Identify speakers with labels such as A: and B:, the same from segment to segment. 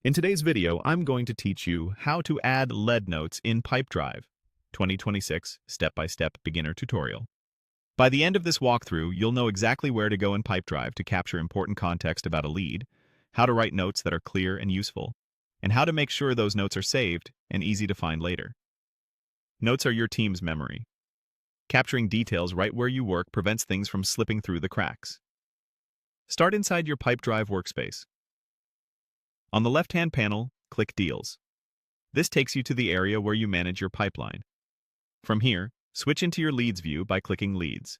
A: In today's video, I'm going to teach you how to add lead notes in Pipedrive 2026 step-by-step beginner tutorial. By the end of this walkthrough, you'll know exactly where to go in Pipedrive to capture important context about a lead, how to write notes that are clear and useful, and how to make sure those notes are saved and easy to find later. Notes are your team's memory. Capturing details right where you work prevents things from slipping through the cracks. Start inside your Pipedrive workspace. On the left-hand panel, click Deals. This takes you to the area where you manage your pipeline. From here, switch into your Leads view by clicking Leads.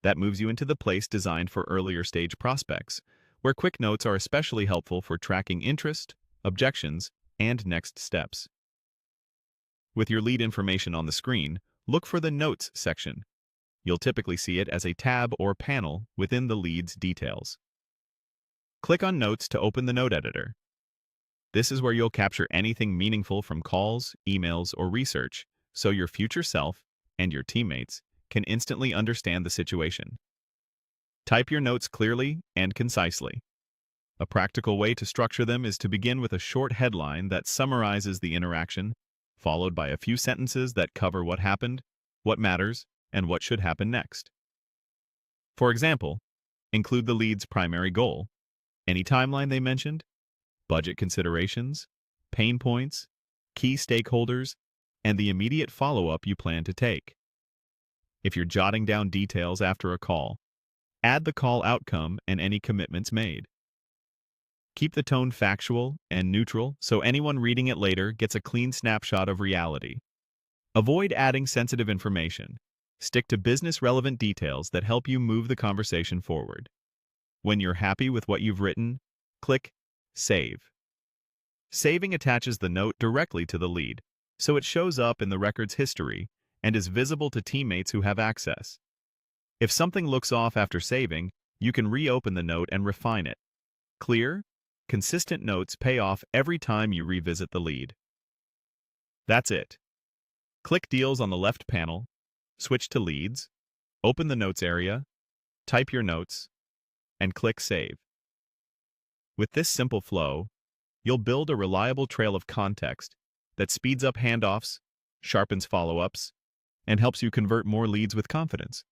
A: That moves you into the place designed for earlier stage prospects, where quick notes are especially helpful for tracking interest, objections, and next steps. With your lead information on the screen, look for the Notes section. You'll typically see it as a tab or panel within the lead's details. Click on Notes to open the note editor. This is where you'll capture anything meaningful from calls, emails, or research, so your future self and your teammates can instantly understand the situation. Type your notes clearly and concisely. A practical way to structure them is to begin with a short headline that summarizes the interaction, followed by a few sentences that cover what happened, what matters, and what should happen next. For example, include the lead's primary goal, any timeline they mentioned, budget considerations, pain points, key stakeholders, and the immediate follow-up you plan to take. If you're jotting down details after a call, add the call outcome and any commitments made. Keep the tone factual and neutral so anyone reading it later gets a clean snapshot of reality. Avoid adding sensitive information. Stick to business-relevant details that help you move the conversation forward. When you're happy with what you've written, click Save. Saving attaches the note directly to the lead, so it shows up in the record's history and is visible to teammates who have access. If something looks off after saving, you can reopen the note and refine it. Clear, consistent notes pay off every time you revisit the lead. That's it. Click Deals on the left panel, switch to Leads, open the Notes area, type your notes, and click Save. With this simple flow, you'll build a reliable trail of context that speeds up handoffs, sharpens follow-ups, and helps you convert more leads with confidence.